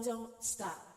Don't stop.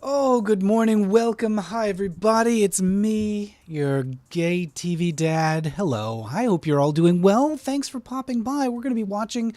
Oh, good morning. Welcome. Hi, everybody. It's me, your gay TV dad. Hello. I hope you're all doing well. Thanks for popping by. We're going to be watching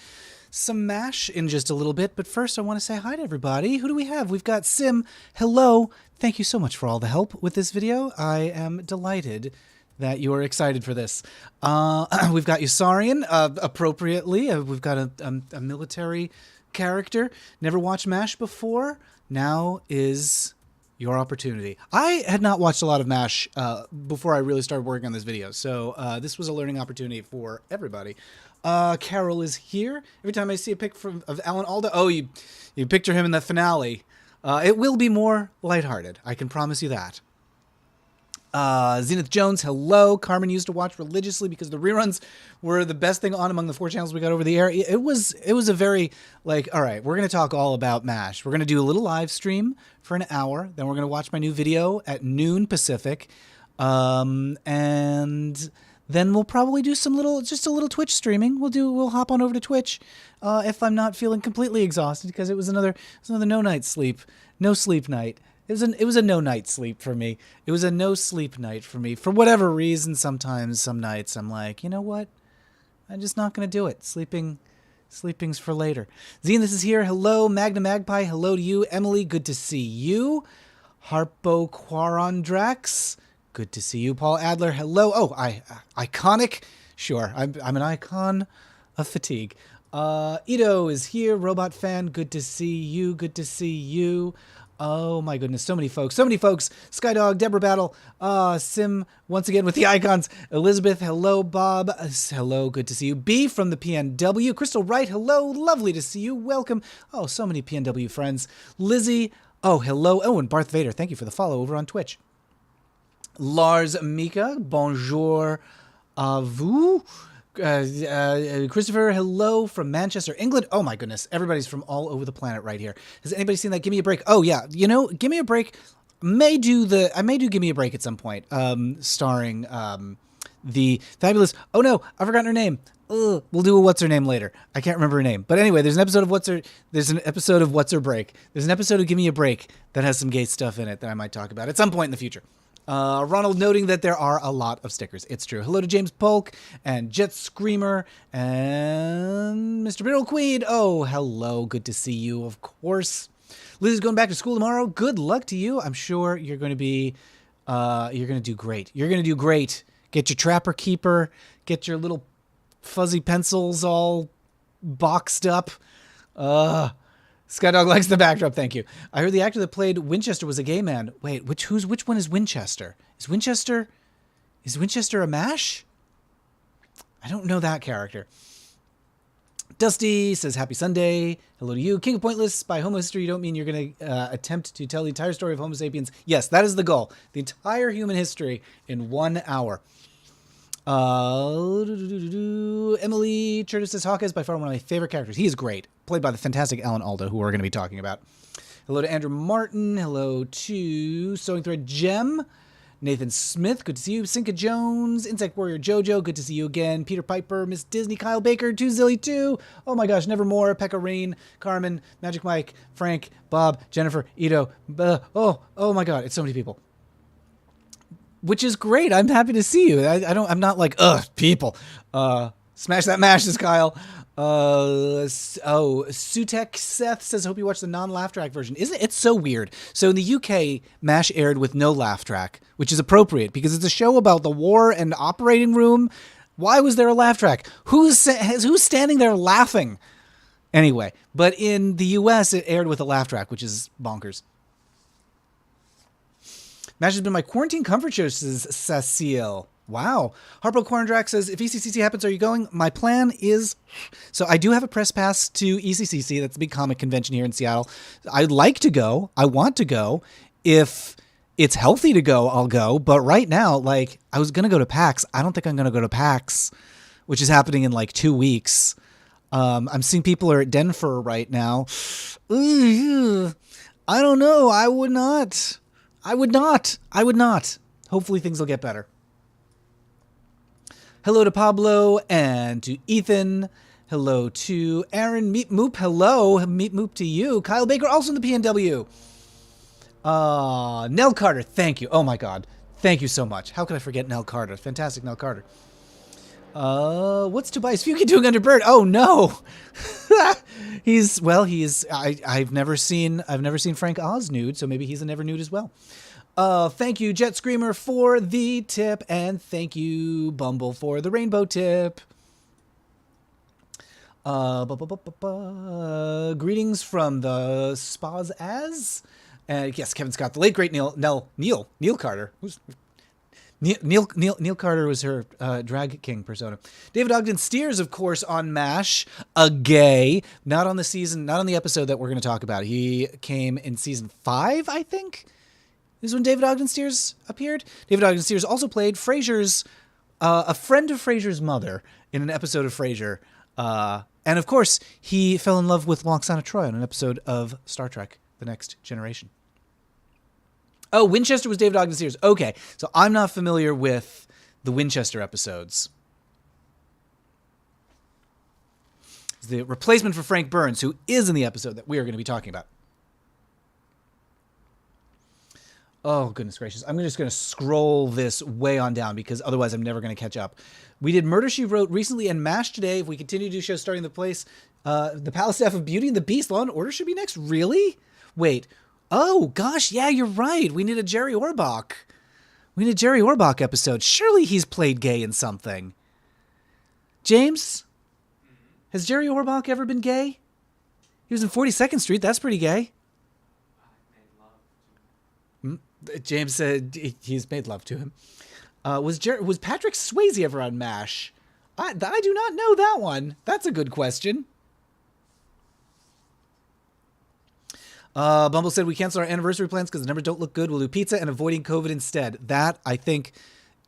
some MASH in just a little bit. But first, I want to say hi to everybody. Who do we have? We've got Sim. Hello. Thank you so much for all the help with this video. I am delighted that you are excited for this. We've got Yusarian, appropriately. We've got a military character. Never watched MASH before. Now is your opportunity. I had not watched a lot of MASH before I really started working on this video, so this was a learning opportunity for everybody. Carol is here. Every time I see a pic of Alan Alda, oh, you picture him in the finale. It will be more lighthearted. I can promise you that. Zenith Jones, hello. Carmen used to watch religiously because the reruns were the best thing on among the 4 channels we got over the air. It was a very, like, all right, we're going to talk all about MASH. We're going to do a little live stream for an hour. Then we're going to watch my new video at noon Pacific. And then we'll probably do just a little Twitch streaming. We'll hop on over to Twitch if I'm not feeling completely exhausted, because it was another no sleep night. It was a no night sleep for me. It was a no sleep night for me. For whatever reason, sometimes, some nights, I'm like, you know what? I'm just not going to do it. Sleeping's for later. Zine, this is here. Hello, Magna Magpie. Hello to you. Emily, good to see you. Harpo Quarandrax, good to see you. Paul Adler, hello. Oh, iconic. Sure, I'm an icon of fatigue. Ito is here. Robot fan, good to see you. Good to see you. Oh my goodness, so many folks. Skydog, Deborah Battle, Sim, once again with the icons. Elizabeth, hello. Bob, hello, good to see you. B from the PNW. Crystal Wright, hello, lovely to see you. Welcome. Oh, so many PNW friends. Lizzie, oh, hello. Oh, and Barth Vader, thank you for the follow over on Twitch. Lars Mika, bonjour à vous. Christopher, hello from Manchester, England. Oh my goodness, everybody's from all over the planet right here. Has anybody seen that Give Me a Break? Oh yeah, you know, Give Me a Break. I may do Give Me a Break at some point, starring the fabulous, oh no, I've forgotten her name. We'll do a What's Her Name later. I can't remember her name. But anyway, there's an episode of What's Her Break. There's an episode of Give Me a Break that has some gay stuff in it that I might talk about at some point in the future. Ronald noting that there are a lot of stickers. It's true. Hello to James Polk and Jet Screamer and Mr. Biddle Queen. Oh, hello. Good to see you, of course. Liz is going back to school tomorrow. Good luck to you. I'm sure you're going to be, you're going to do great. You're going to do great. Get your Trapper Keeper. Get your little fuzzy pencils all boxed up. Skydog likes the backdrop, thank you. I heard the actor that played Winchester was a gay man. Wait, which one is Winchester? Is Winchester a MASH? I don't know that character. Dusty says, happy Sunday. Hello to you. King of Pointless, by Homo History, you don't mean you're going to attempt to tell the entire story of Homo sapiens. Yes, that is the goal. The entire human history in 1 hour. Emily Curtis says, Hawkeye is by far one of my favorite characters. He is great. Played by the fantastic Alan Alda, who we're going to be talking about. Hello to Andrew Martin. Hello to Sewing Thread Gem. Nathan Smith, good to see you. Sinka Jones. Insect Warrior Jojo, good to see you again. Peter Piper, Miss Disney, Kyle Baker, 2Zilly2. Oh my gosh, Nevermore, Pekka Rain, Carmen, Magic Mike, Frank, Bob, Jennifer, Ito. Oh my god, it's so many people. Which is great. I'm happy to see you. I'm not like, people. Smash that mash, says Kyle. Sutek Seth says, hope you watch the non-laugh track version. Isn't it? It's so weird. So in the UK, MASH aired with no laugh track, which is appropriate because it's a show about the war and operating room. Why was there a laugh track? Who's standing there laughing? Anyway, but in the US, it aired with a laugh track, which is bonkers. MASH has been my quarantine comfort show, says Cecile. Wow. Harpo Quarandrax says, if ECCC happens, are you going? My plan is... So I do have a press pass to ECCC. That's a big comic convention here in Seattle. I'd like to go. I want to go. If it's healthy to go, I'll go. But right now, like, I was going to go to PAX. I don't think I'm going to go to PAX, which is happening in like 2 weeks. I'm seeing people are at Denver right now. I don't know. I would not. Hopefully things will get better. Hello to Pablo and to Ethan. Hello to Aaron. Meet Moop. Hello. Meet Moop to you. Kyle Baker, also in the PNW. Nell Carter. Thank you. Oh my God. Thank you so much. How could I forget Nell Carter? Fantastic Nell Carter. What's Tobias Fuki doing under Bird? Oh no. I've never seen Frank Oz nude, so maybe he's a never nude as well. Thank you, Jet Screamer, for the tip, and thank you, Bumble, for the rainbow tip. Greetings from the spas as, yes, Kevin Scott, the late great Neil Carter. Neil Carter was her drag king persona. David Ogden Steers, of course, on MASH, a gay, not on the episode that we're going to talk about. He came in season 5, I think. This is when David Ogden Steers appeared. David Ogden Steers also played Frasier's, a friend of Frasier's mother in an episode of Frasier. And of course, he fell in love with Loxana Troy on an episode of Star Trek: The Next Generation. Oh, Winchester was David Ogden Steers. Okay, so I'm not familiar with the Winchester episodes. It's the replacement for Frank Burns, who is in the episode that we are going to be talking about. Oh, goodness gracious. I'm just going to scroll this way on down because otherwise I'm never going to catch up. We did Murder, She Wrote recently and MASH today. If we continue to do shows starting the Palace Staff of Beauty and the Beast, Law and Order should be next. Really? Wait. Oh, gosh. Yeah, you're right. We need a Jerry Orbach. We need a Jerry Orbach episode. Surely he's played gay in something. James? Has Jerry Orbach ever been gay? He was in 42nd Street. That's pretty gay. James said he's made love to him. Was Patrick Swayze ever on MASH? I do not know that one. That's a good question. Bumble said we cancel our anniversary plans because the numbers don't look good. We'll do pizza and avoiding COVID instead. That, I think,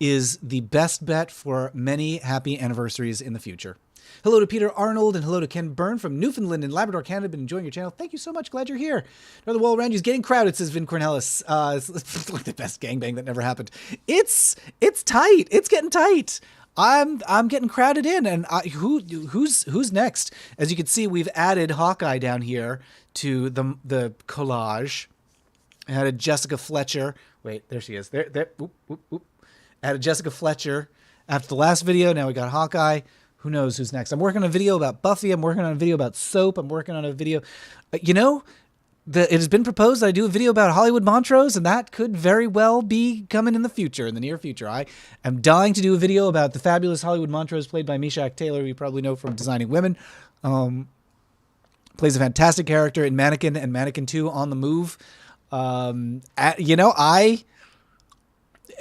is the best bet for many happy anniversaries in the future. Hello to Peter Arnold and hello to Ken Byrne from Newfoundland and Labrador, Canada. Been enjoying your channel. Thank you so much. Glad you're here. Another wall around you is getting crowded, says Vin Cornelis. It's like the best gangbang that never happened. It's tight. It's getting tight. I'm getting crowded in, and who's next? As you can see, we've added Hawkeye down here to the collage. I added Jessica Fletcher. Wait, there she is. There. Oop, oop, oop. Added Jessica Fletcher after the last video. Now we got Hawkeye. Who knows who's next? I'm working on a video about Buffy. I'm working on a video about soap. I'm working on a video. It has been proposed that I do a video about Hollywood Montrose, and that could very well be coming in the near future. I am dying to do a video about the fabulous Hollywood Montrose played by Meshach Taylor, you probably know from Designing Women. Plays a fantastic character in Mannequin and Mannequin 2 on the Move.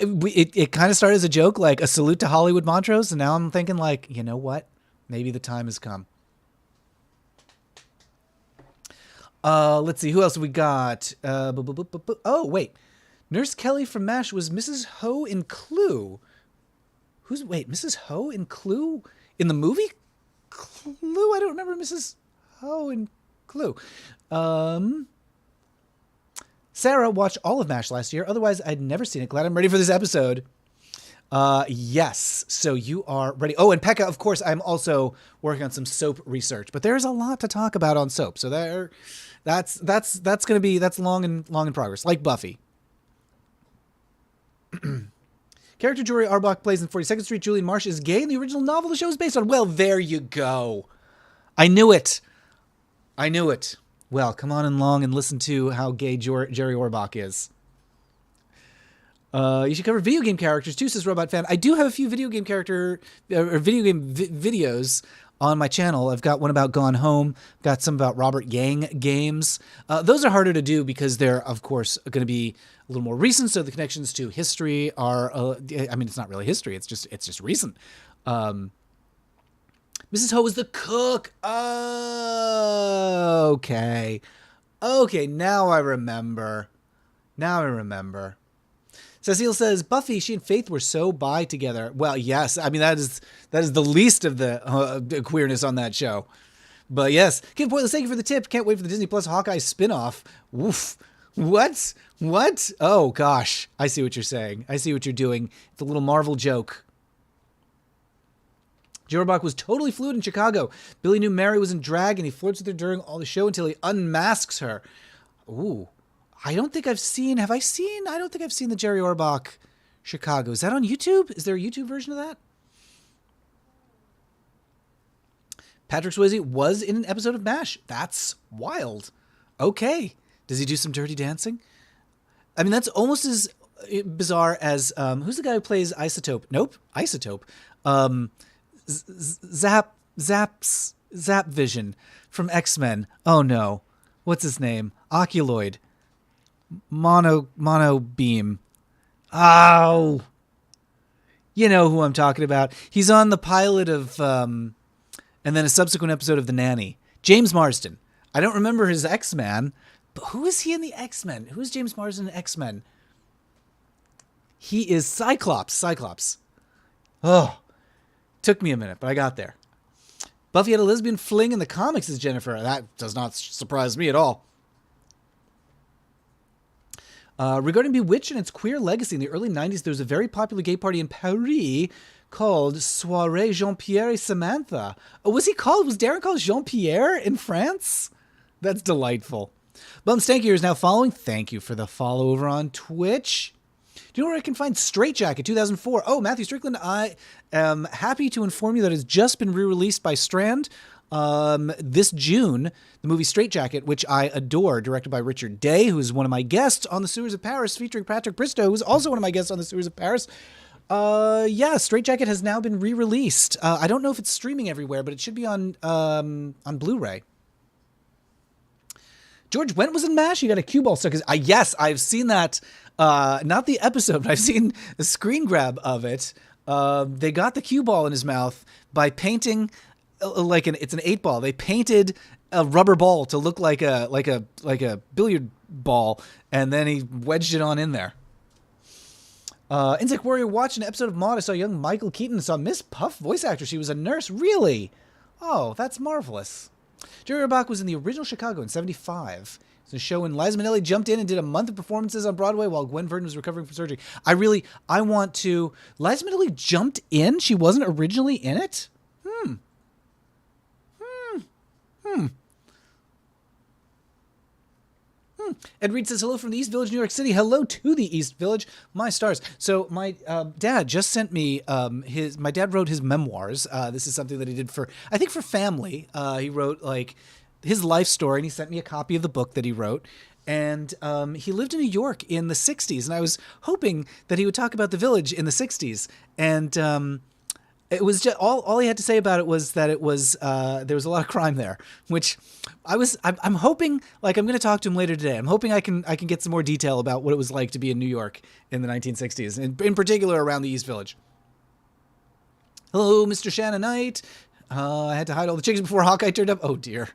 It kind of started as a joke, like a salute to Hollywood Montrose, and now I'm thinking, like, you know what? Maybe the time has come. Let's see, who else have we got? Oh, wait. Nurse Kelly from MASH was Mrs. Ho in Clue. Mrs. Ho in Clue? In the movie Clue? I don't remember Mrs. Ho in Clue. Sarah watched all of MASH last year. Otherwise, I'd never seen it. Glad I'm ready for this episode. Yes. So you are ready. Oh, and Pekka, of course, I'm also working on some soap research, but there's a lot to talk about on soap. So that's long in progress, like Buffy. Character Jory Arbach plays in 42nd Street. Julian Marsh is gay in the original novel the show is based on. Well, there you go. I knew it. Well, come on along and listen to how gay Jerry Orbach is. You should cover video game characters too, says Robot Fan. I do have a few video game videos on my channel. I've got one about Gone Home, got some about Robert Yang games. Those are harder to do because they're, of course, going to be a little more recent. So the connections to history are, it's not really history. It's just recent. Mrs. Ho was the cook. Oh, okay. Okay, now I remember. Cecile says, Buffy, she and Faith were so bi together. Well, yes. I mean, that is the least of the queerness on that show. But yes. Kim Pointless, thank you for the tip. Can't wait for the Disney Plus Hawkeye spinoff. Woof. What? Oh, gosh. I see what you're saying. I see what you're doing. It's a little Marvel joke. Jorbach was totally fluid in Chicago. Billy knew Mary was in drag, and he flirts with her during all the show until he unmasks her. Ooh. I don't think I've seen... I don't think I've seen the Jerry Orbach Chicago. Is that on YouTube? Is there a YouTube version of that? Patrick Swayze was in an episode of MASH. That's wild. Okay. Does he do some dirty dancing? I mean, that's almost as bizarre as who's the guy who plays Isotope? Nope, Isotope. Um, Zap Vision from X-Men. Oh no, what's his name? Oculoid. Mono Beam. Oh, you know who I'm talking about. He's on the pilot of and then a subsequent episode of The Nanny. James Marsden. I don't remember his X-Men, but who is he in the X-Men? Who is James Marsden in X-Men? He is Cyclops. Oh, took me a minute, but I got there. Buffy had a lesbian fling in the comics as Jennifer. That does not surprise me at all. Regarding Bewitched and its queer legacy, in the early 90s, there was a very popular gay party in Paris called Soirée Jean-Pierre et Samantha. Oh, was Darren called Jean-Pierre in France? That's delightful. Bum Stanky is now following. Thank you for the follow over on Twitch. Do you know where I can find Straight Jacket 2004? Oh, Matthew Strickland, I am happy to inform you that it's just been re-released by Strand this June. The movie Straight Jacket, which I adore, directed by Richard Day, who is one of my guests on The Sewers of Paris, featuring Patrick Bristow, who's also one of my guests on The Sewers of Paris. Straight Jacket has now been re-released. I don't know if it's streaming everywhere, but it should be on Blu-ray. George Wendt was in MASH. You got a cue ball stuck. Yes, I've seen that. Not the episode, but I've seen a screen grab of it. They got the cue ball in his mouth by painting it's an 8-ball. They painted a rubber ball to look like a billiard ball, and then he wedged it on in there. Insect Warrior watched an episode of Maude. I saw young Michael Keaton. I saw Miss Puff, voice actor. She was a nurse. Really? Oh, that's marvelous. Jerry Orbach was in the original Chicago in 75. It's a show when Liza Minnelli jumped in and did a month of performances on Broadway while Gwen Verdon was recovering from surgery. I want to... Liza Minnelli jumped in? She wasn't originally in it? Ed Reed says, hello from the East Village, New York City. Hello to the East Village. My stars. So my dad just sent me my dad wrote his memoirs. This is something that he did for family. He wrote his life story, and he sent me a copy of the book that he wrote. And he lived in New York in the 60s, and I was hoping that he would talk about the Village in the 60s. And it was just all he had to say about it was that it was there was a lot of crime there, which I'm hoping, I'm going to talk to him later today. I'm hoping I can get some more detail about what it was like to be in New York in the 1960s, and in particular around the East Village. Hello, Mr. Shannon Knight. I had to hide all the chickens before Hawkeye turned up. Oh dear.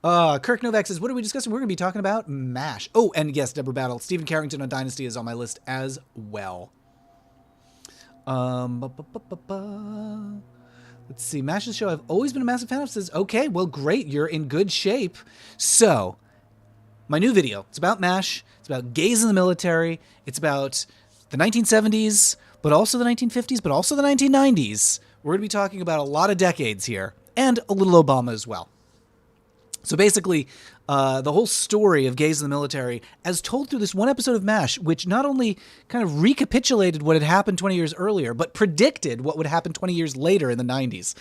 Kirk Novak says, what are we discussing? We're going to be talking about MASH. Oh, and yes, Deborah Battle. Stephen Carrington on Dynasty is on my list as well. Let's see. MASH is a show I've always been a massive fan of. Says, okay, well, great. You're in good shape. So, my new video. It's about MASH. It's about gays in the military. It's about the 1970s, but also the 1950s, but also the 1990s. We're going to be talking about a lot of decades here, and a little Obama as well. So basically, the whole story of gays in the military, as told through this one episode of MASH, which not only kind of recapitulated what had happened 20 years earlier, but predicted what would happen 20 years later in the 90s.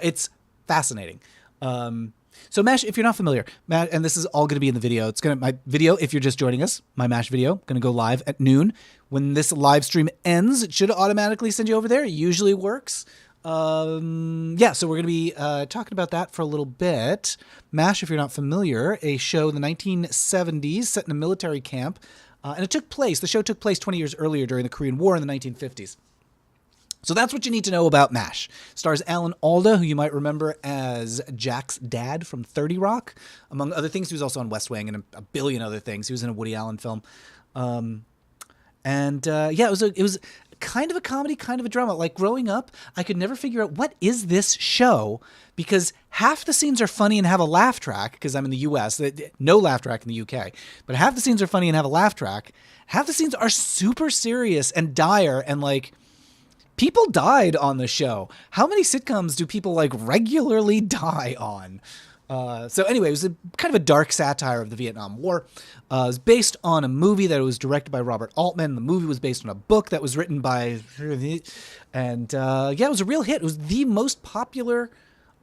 It's fascinating. So MASH, if you're not familiar, and this is all going to be in the video. My video, if you're just joining us, my MASH video, going to go live at noon. When this live stream ends, it should automatically send you over there. It usually works. So we're going to be talking about that for a little bit. MASH, if you're not familiar, a show in the 1970s set in a military camp. And the show took place 20 years earlier during the Korean War in the 1950s. So that's what you need to know about MASH. Stars Alan Alda, who you might remember as Jack's dad from 30 Rock. Among other things, he was also on West Wing and a billion other things. He was in a Woody Allen film. It was kind of a comedy, kind of a drama. Like growing up, I could never figure out what is this show, because half the scenes are funny and have a laugh track, because I'm in the US, no laugh track in the UK, but half the scenes are funny and have a laugh track. Half the scenes are super serious and dire, and people died on the show. How many sitcoms do people regularly die on? So anyway, it was kind of a dark satire of the Vietnam War. It was based on a movie that was directed by Robert Altman. The movie was based on a book that was written by... And it was a real hit. It was the most popular,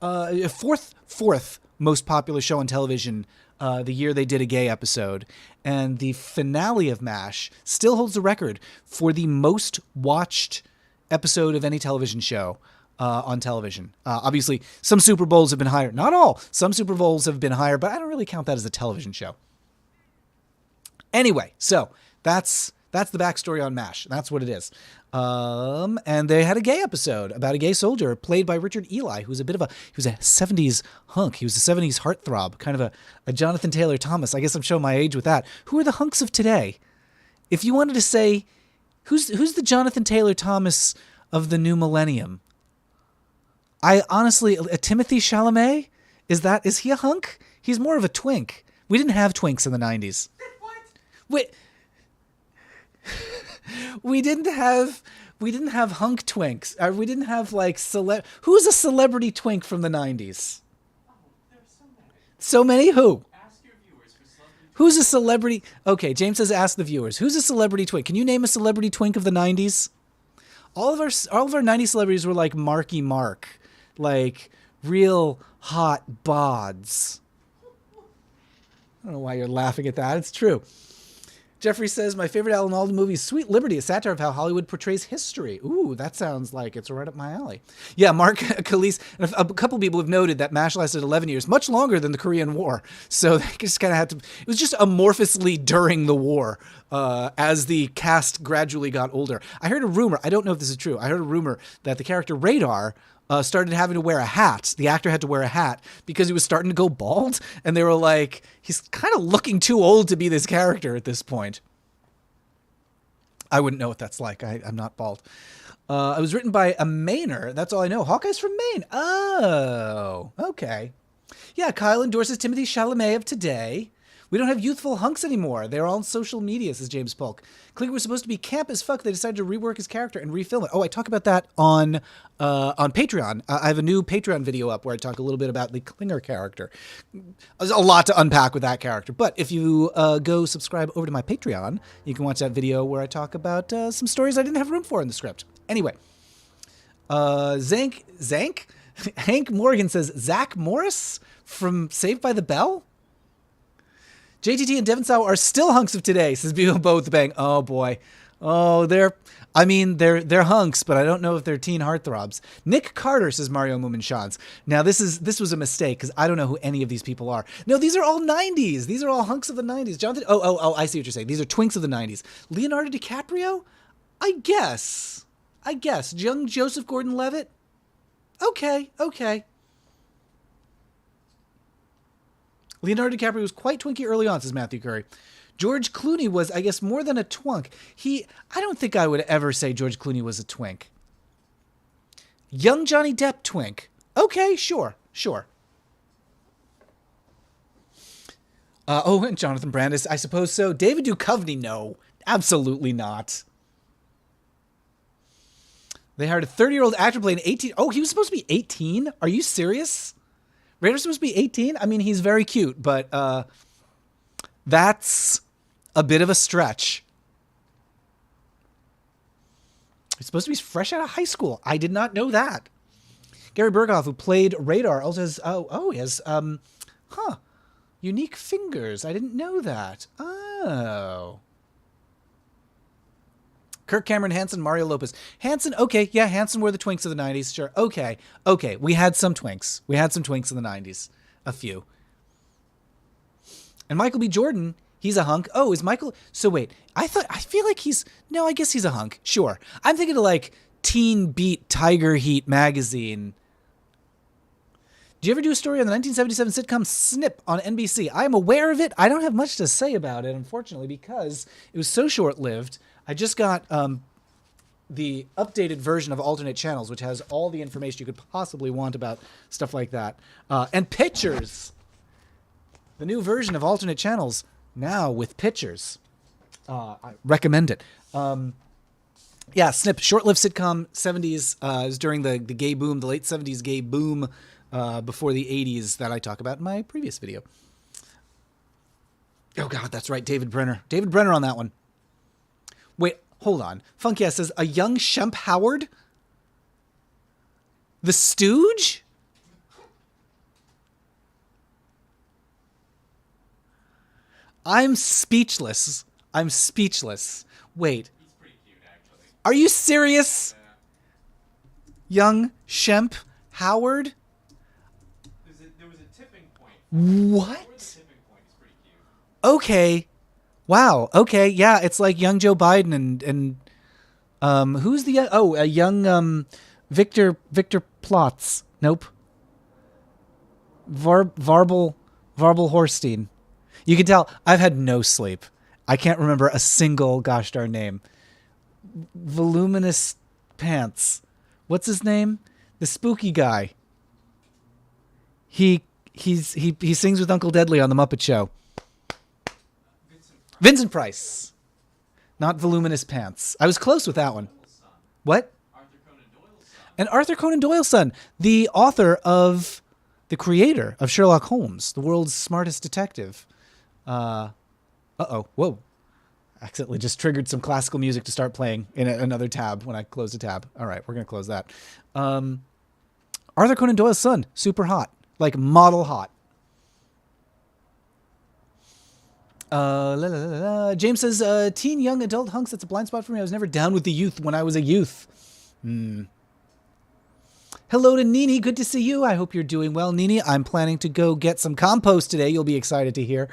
fourth most popular show on television the year they did a gay episode. And the finale of MASH still holds the record for the most watched episode of any television show on television. Obviously, some Super Bowls have been higher. Not all. Some Super Bowls have been higher, but I don't really count that as a television show. Anyway, so that's the backstory on MASH. That's what it is. And they had a gay episode about a gay soldier played by Richard Ely, who was he was a 70s hunk. He was a 70s heartthrob, kind of a Jonathan Taylor Thomas. I guess I'm showing my age with that. Who are the hunks of today? If you wanted to say, who's the Jonathan Taylor Thomas of the new millennium? I honestly, Timothy Chalamet? Is he a hunk? He's more of a twink. We didn't have twinks in the 90s. What? Wait. We didn't have hunk twinks. We didn't have like who's a celebrity twink from the 90s? Oh, there's so many. So many? Who? Ask your viewers for celebrity. Who's a celebrity? Okay, James says ask the viewers. Who's a celebrity twink? Can you name a celebrity twink of the 90s? All of our 90s celebrities were like Marky Mark, like real hot bods. I don't know why you're laughing at that. It's true. Jeffrey says, my favorite Alan Alda movie is Sweet Liberty, a satire of how Hollywood portrays history. Ooh, that sounds like it's right up my alley. Yeah, Mark Khalees, and a couple people have noted that MASH lasted 11 years, much longer than the Korean War. So they just kind of had to, it was just amorphously during the war as the cast gradually got older. I heard a rumor, I don't know if this is true, I heard a rumor that the character Radar started having to wear a hat. The actor had to wear a hat because he was starting to go bald. And they were like, he's kind of looking too old to be this character at this point. I wouldn't know what that's like. I'm not bald. It was written by a Mainer. That's all I know. Hawkeye's from Maine. Oh, okay. Yeah, Kyle endorses Timothy Chalamet of today. We don't have youthful hunks anymore. They're all on social media, says James Polk. Klinger was supposed to be camp as fuck. They decided to rework his character and refilm it. Oh, I talk about that on Patreon. I have a new Patreon video up where I talk a little bit about the Klinger character. There's a lot to unpack with that character. But if you go subscribe over to my Patreon, you can watch that video where I talk about some stories I didn't have room for in the script. Anyway, Hank Morgan says, Zach Morris from Saved by the Bell? JTT and Devon Sow are still hunks of today, says Bo with the Bang. Oh, boy. Oh, they're hunks, but I don't know if they're teen heartthrobs. Nick Carter, says Mario Moomin-Shans. Now, this was a mistake, because I don't know who any of these people are. No, these are all 90s. These are all hunks of the 90s. Jonathan, I see what you're saying. These are twinks of the 90s. Leonardo DiCaprio? I guess. Young Joseph Gordon-Levitt? Okay. Leonardo DiCaprio was quite twinky early on, says Matthew Curry. George Clooney was, I guess, more than a twunk. I don't think I would ever say George Clooney was a twink. Young Johnny Depp twink. Okay, sure. And Jonathan Brandis, I suppose so. David Duchovny, no. Absolutely not. They hired a 30-year-old actor playing 18. Oh, he was supposed to be 18? Are you serious? Radar's supposed to be 18? I mean, he's very cute, but that's a bit of a stretch. He's supposed to be fresh out of high school. I did not know that. Gary Berghoff, who played Radar, also has, he has, unique fingers. I didn't know that. Oh. Kirk Cameron, Hansen, Mario Lopez. Hansen, okay, yeah, Hansen were the twinks of the 90s, sure. Okay, we had some twinks. We had some twinks in the 90s. A few. And Michael B. Jordan, he's a hunk. Oh, is Michael... So wait, I feel like he's... No, I guess he's a hunk, sure. I'm thinking of like Teen Beat Tiger Heat magazine. Did you ever do a story on the 1977 sitcom Snip on NBC? I am aware of it. I don't have much to say about it, unfortunately, because it was so short-lived. I just got the updated version of alternate channels, which has all the information you could possibly want about stuff like that. And pictures. The new version of alternate channels now with pictures. I recommend it. Yeah, Snip, short-lived sitcom, 70s. It was during the gay boom, the late 70s gay boom before the 80s that I talk about in my previous video. Oh, God, that's right, David Brenner. David Brenner on that one. Wait, hold on. Funky says, a young Shemp Howard? The Stooge? I'm speechless. I'm speechless. Wait, He's pretty cute, actually. are you serious? Young Shemp Howard? There was a tipping point. What? Before the tipping point, he's pretty cute. Okay. Wow. Okay. Yeah, it's like young Joe Biden and who's the young Victor Plotz. Nope. Varble Horstein. You can tell I've had no sleep. I can't remember a single gosh darn name. Voluminous Pants. What's his name? The spooky guy. He sings with Uncle Deadly on the Muppet Show. Vincent Price. Not Voluminous Pants. I was close with that one. What? Arthur Conan Doyle's son. And Arthur Conan Doyle's son, the author of, the creator of Sherlock Holmes, the world's smartest detective. Whoa. Accidentally just triggered some classical music to start playing in another tab when I closed a tab. All right, we're going to close that. Arthur Conan Doyle's son, super hot. Like model hot. James says, teen, young, adult hunks, that's a blind spot for me. I was never down with the youth when I was a youth. Hello to Nini. Good to see you. I hope you're doing well, Nini. I'm planning to go get some compost today. You'll be excited to hear.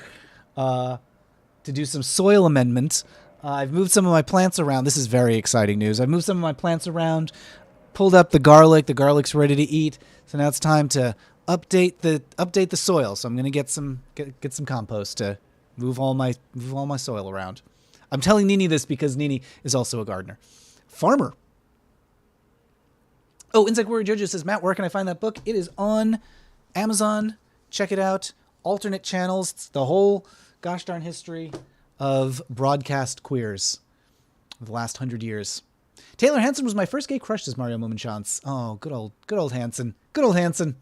To do some soil amendment. I've moved some of my plants around. This is very exciting news. I've moved some of my plants around, pulled up the garlic. The garlic's ready to eat. So now it's time to update the soil. So I'm going to get some compost to move all my soil around. I'm telling Nini this because Nini is also a gardener. Farmer. Oh, Insect Warrior Jojo says, Matt, where can I find that book? It is on Amazon. Check it out. Alternate channels. It's the whole gosh darn history of broadcast queers of the last 100 years. Taylor Hansen was my first gay crush, says Mario Momenchance. Oh, good old Hansen. Good old Hansen.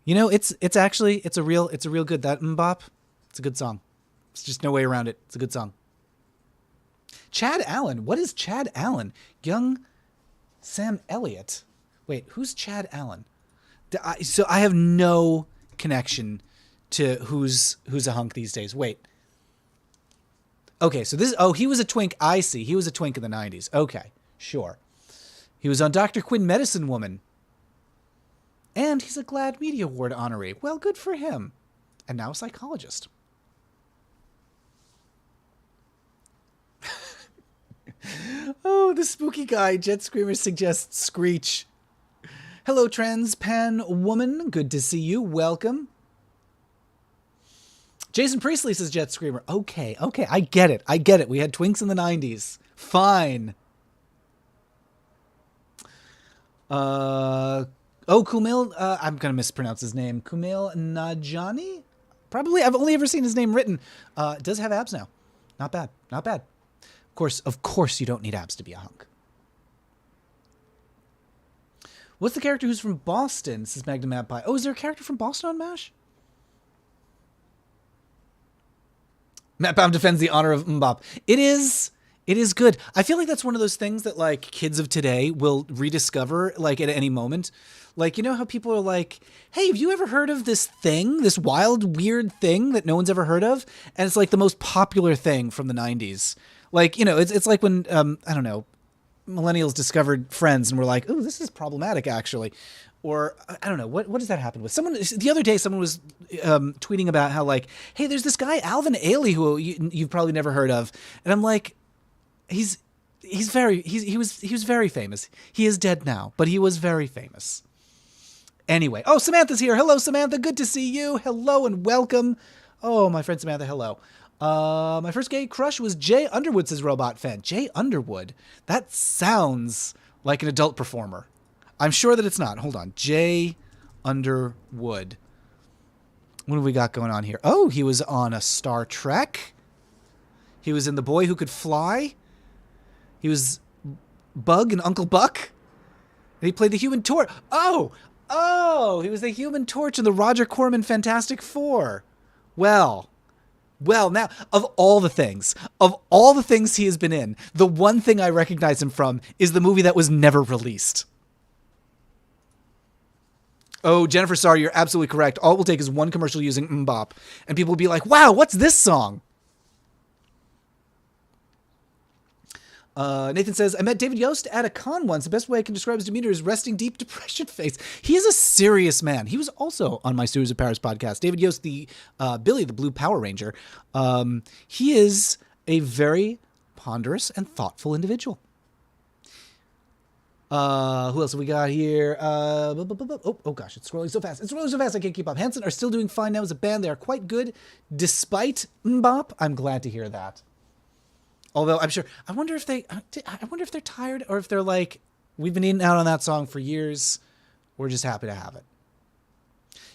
You know, it's a real good, that Mbop. It's a good song. There's just no way around it. It's a good song. Chad Allen. What is Chad Allen? Young Sam Elliott. Wait, who's Chad Allen? So I have no connection to who's a hunk these days. Wait. Okay, so he was a twink. I see. He was a twink in the 90s. Okay, sure. He was on Dr. Quinn Medicine Woman. And he's a GLAAD Media Award honoree. Well, good for him. And now a psychologist. Oh, the spooky guy. Jet Screamer suggests Screech. Hello, Trans Pan Woman. Good to see you. Welcome. Jason Priestley says Jet Screamer. Okay. I get it. We had twinks in the 90s. Fine. Kumail. I'm going to mispronounce his name. Kumail Najani? Probably. I've only ever seen his name written. Does have abs now. Not bad. Of course you don't need abs to be a hunk. What's the character who's from Boston, says Magnum Magpie? Oh, is there a character from Boston on MASH? Matt Baum defends the honor of Mbop. It is good. I feel like that's one of those things that like kids of today will rediscover like at any moment. Like, you know how people are like, hey, have you ever heard of this thing, this wild, weird thing that no one's ever heard of? And it's like the most popular thing from the 90s. Like, you know, it's like when, I don't know, millennials discovered Friends and were like, oh, this is problematic, actually. Or, I don't know, what does that happen with? The other day, someone was tweeting about how, like, hey, there's this guy, Alvin Ailey, who you've probably never heard of. And I'm like, he was very famous. He is dead now, but he was very famous. Anyway, oh, Samantha's here. Hello, Samantha. Good to see you. Hello and welcome. Oh, my friend Samantha, hello. My first gay crush was Jay Underwood, says Robot Fan. Jay Underwood? That sounds like an adult performer. I'm sure that it's not. Hold on. Jay Underwood. What have we got going on here? Oh, he was on a Star Trek. He was in The Boy Who Could Fly. He was Bug and Uncle Buck. And he played the Human Torch. Oh, he was the Human Torch in the Roger Corman Fantastic Four. Well, now, of all the things he has been in, the one thing I recognize him from is the movie that was never released. Oh, Jennifer, sorry, you're absolutely correct. All it will take is one commercial using Mbop, and people will be like, wow, what's this song? Nathan says, I met David Yost at a con once. The best way I can describe his demeanor is resting deep depression face. He is a serious man. He was also on my Studios of Paris podcast. David Yost, the Billy, the Blue Power Ranger. He is a very ponderous and thoughtful individual. Who else have we got here? Oh gosh, it's scrolling so fast. It's scrolling so fast I can't keep up. Hanson are still doing fine now as a band. They are quite good despite Mbop. I'm glad to hear that. Although I'm sure, I wonder if they're tired or if they're like, we've been eating out on that song for years. We're just happy to have it.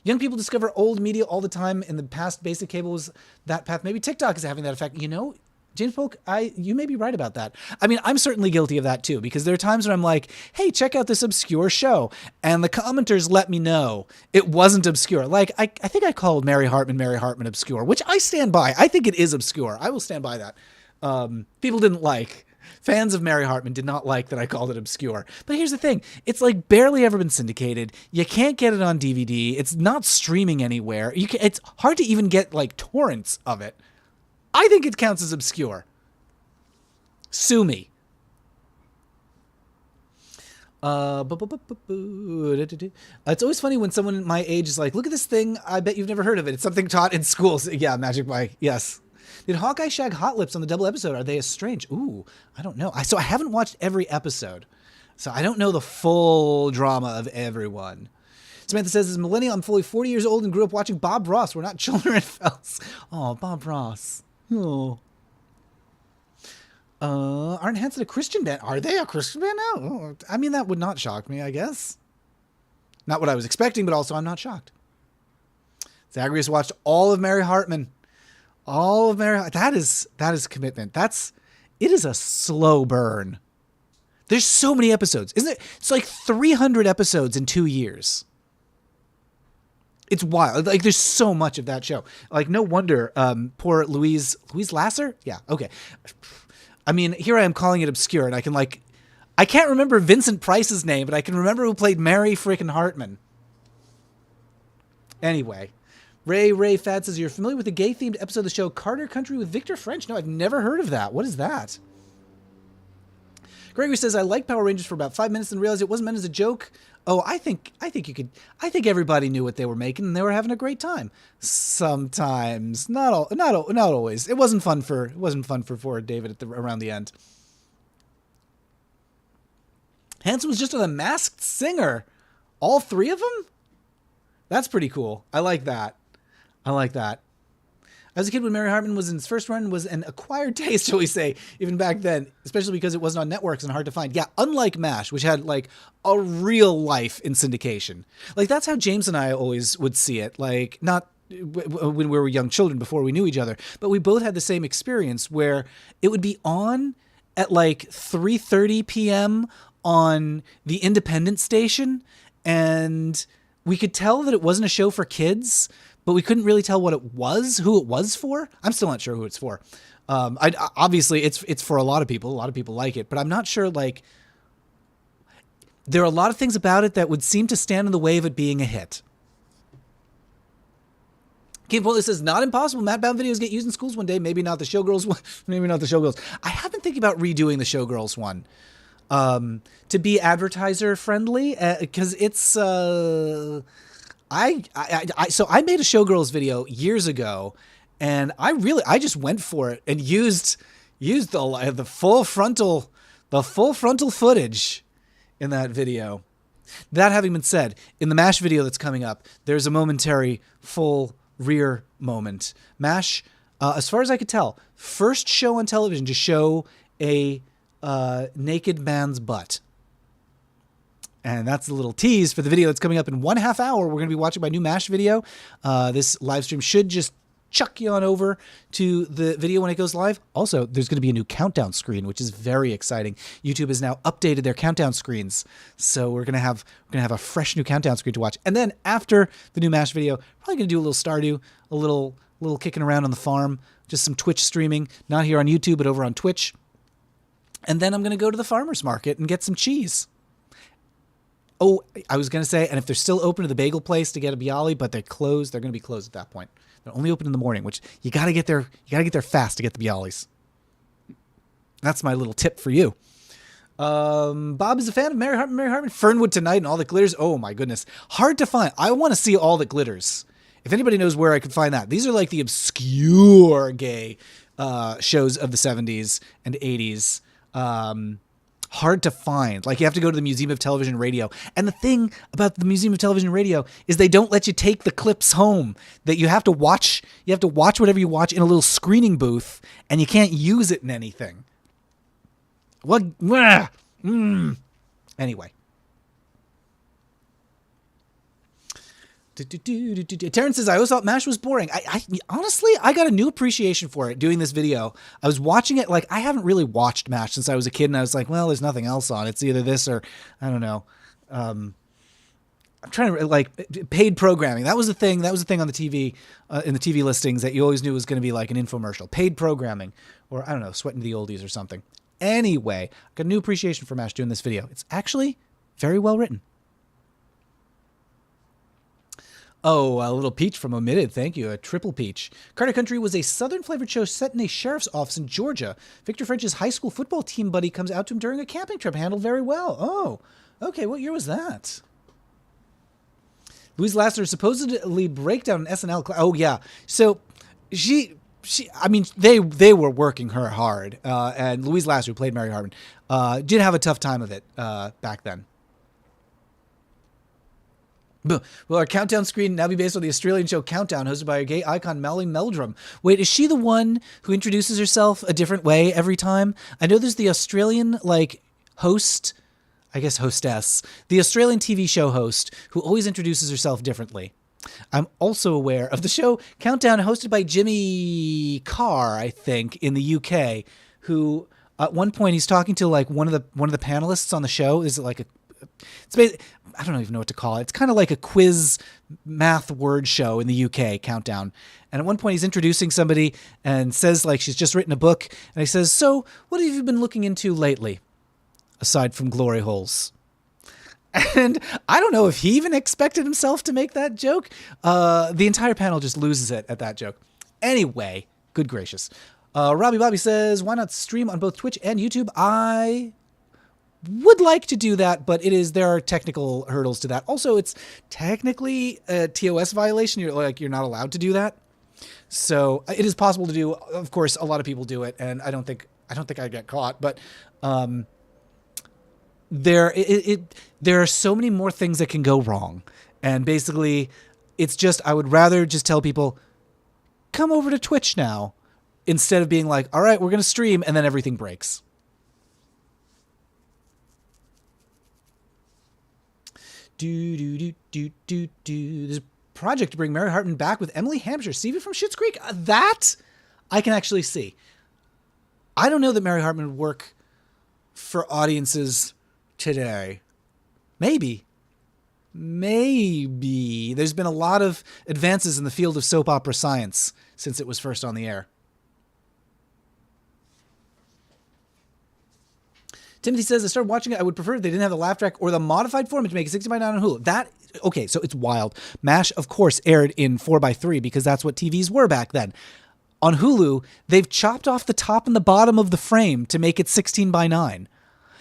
Young people discover old media all the time. In the past, basic cable was that path. Maybe TikTok is having that effect. You know, James Polk, you may be right about that. I mean, I'm certainly guilty of that too, because there are times when I'm like, hey, check out this obscure show. And the commenters let me know it wasn't obscure. Like, I think I called Mary Hartman obscure, which I stand by. I think it is obscure. I will stand by that. People didn't like. Fans of Mary Hartman did not like that I called it obscure. But here's the thing. It's like barely ever been syndicated. You can't get it on DVD. It's not streaming anywhere. It's hard to even get like torrents of it. I think it counts as obscure. Sue me. It's always funny when someone my age is like, look at this thing. I bet you've never heard of it. It's something taught in schools. Yeah, Magic Mike. Yes. Did Hawkeye shag Hot Lips on the double episode? Are they as strange? Ooh, I don't know. So I haven't watched every episode. So I don't know the full drama of everyone. Samantha says, as a millennial, I'm fully 40 years old and grew up watching Bob Ross. We're not children, fellas. Oh, Bob Ross. Oh. Aren't Hanson a Christian band? Are they a Christian band now? Oh, I mean, that would not shock me, I guess. Not what I was expecting, but also I'm not shocked. Zagreus watched all of Mary Hartman. All of Mary, that is commitment. It is a slow burn. There's so many episodes, isn't it? It's like 300 episodes in 2 years. It's wild. Like there's so much of that show. Like no wonder, poor Louise Lasser. Yeah. Okay. I mean, here I am calling it obscure and I can't remember Vincent Price's name, but I can remember who played Mary frickin' Hartman. Anyway. Ray Fad says, you're familiar with the gay-themed episode of the show Carter Country with Victor French? No, I've never heard of that. What is that? Gregory says, I liked Power Rangers for about 5 minutes and realized it wasn't meant as a joke. Oh, I think everybody knew what they were making and they were having a great time. Sometimes. Not always. It wasn't fun for David around the end. Hanson was just a masked singer. All three of them? That's pretty cool. I like that. As a kid, when Mary Hartman was in his first run, was an acquired taste, shall we say, even back then, especially because it wasn't on networks and hard to find. Yeah, unlike MASH, which had like a real life in syndication. Like that's how James and I always would see it. Like not when we were young children before we knew each other, but we both had the same experience where it would be on at like 3:30 p.m. on the independent station, and we could tell that it wasn't a show for kids, but we couldn't really tell what it was, who it was for. I'm still not sure who it's for. Obviously, it's for a lot of people. A lot of people like it, but I'm not sure. Like, there are a lot of things about it that would seem to stand in the way of it being a hit. Kim Foley says, not impossible. Matt Bound videos get used in schools one day. Maybe not the Showgirls one. Maybe not the Showgirls. I have been thinking about redoing the Showgirls one. To be advertiser friendly, because it's so I made a Showgirls video years ago, and I just went for it and used the full frontal footage in that video. That having been said, in the MASH video that's coming up, there's a momentary full rear moment. MASH, as far as I could tell, first show on television to show a naked man's butt. And that's a little tease for the video that's coming up in 1/2 hour. We're going to be watching my new MASH video. This live stream should just chuck you on over to the video when it goes live. Also, there's going to be a new countdown screen, which is very exciting. YouTube has now updated their countdown screens. So we're going to have a fresh new countdown screen to watch. And then after the new MASH video, probably going to do a little Stardew, a little kicking around on the farm, just some Twitch streaming, not here on YouTube, but over on Twitch. And then I'm going to go to the farmer's market and get some cheese. Oh, I was going to say, and if they're still open to the bagel place to get a bialy, but they're closed, they're going to be closed at that point. They're only open in the morning, which you got to get there. You got to get there fast to get the bialys. That's my little tip for you. Bob is a fan of Mary Hartman. Fernwood Tonight and All That Glitters. Oh my goodness. Hard to find. I want to see All That Glitters. If anybody knows where I could find that. These are like the obscure gay shows of the 70s and 80s. Hard to find. Like, you have to go to the Museum of Television and Radio. And the thing about the Museum of Television and Radio is they don't let you take the clips home. That you have to watch whatever you watch in a little screening booth, and you can't use it in anything. What? Anyway. Terrence says, I always thought MASH was boring. I honestly, I got a new appreciation for it doing this video. I was watching it, like, I haven't really watched MASH since I was a kid, and I was like, well, there's nothing else on. It's either this or, I don't know. I'm trying to, like, paid programming. That was the thing on the TV, in the TV listings that you always knew was going to be like an infomercial. Paid programming, or, I don't know, Sweating the Oldies or something. Anyway, I got a new appreciation for MASH doing this video. It's actually very well written. Oh, a little peach from Omitted. Thank you. A triple peach. Carter Country was a southern flavored show set in a sheriff's office in Georgia. Victor French's high school football team buddy comes out to him during a camping trip. Handled very well. Oh, okay. What year was that? Louise Lasser supposedly breakdown in SNL. Oh, yeah. So I mean, they were working her hard. And Louise Lasser, who played Mary Hartman, did have a tough time of it back then. Will our countdown screen now be based on the Australian show Countdown, hosted by a gay icon, Mallory Meldrum? Wait, is she the one who introduces herself a different way every time? I know there's the Australian, like, host, I guess hostess, the Australian TV show host who always introduces herself differently. I'm also aware of the show Countdown, hosted by Jimmy Carr, I think, in the UK, who at one point he's talking to, like, one of the panelists on the show. Is it like it's basically, I don't even know what to call it. It's kind of like a quiz math word show in the UK, Countdown. And at one point he's introducing somebody and says, like, she's just written a book. And he says, so what have you been looking into lately, aside from glory holes? And I don't know if he even expected himself to make that joke. The entire panel just loses it at that joke. Anyway, good gracious. Robbie Bobby says, why not stream on both Twitch and YouTube? I would like to do that, but there are technical hurdles to that. Also, it's technically a TOS violation. You're not allowed to do that. So it is possible to do. Of course, a lot of people do it, and I don't think I get caught. But there are so many more things that can go wrong, and basically, it's just I would rather just tell people, come over to Twitch now, instead of being like, all right, we're gonna stream, and then everything breaks. There's a project to bring Mary Hartman back with Emily Hampshire, Stevie from Schitt's Creek. That I can actually see. I don't know that Mary Hartman would work for audiences today. Maybe. There's been a lot of advances in the field of soap opera science since it was first on the air. Timothy says, I started watching it. I would prefer if they didn't have the laugh track or the modified format to make it 60:9 on Hulu. Okay, so it's wild. MASH, of course, aired in 4:3 because that's what TVs were back then. On Hulu, they've chopped off the top and the bottom of the frame to make it 16:9.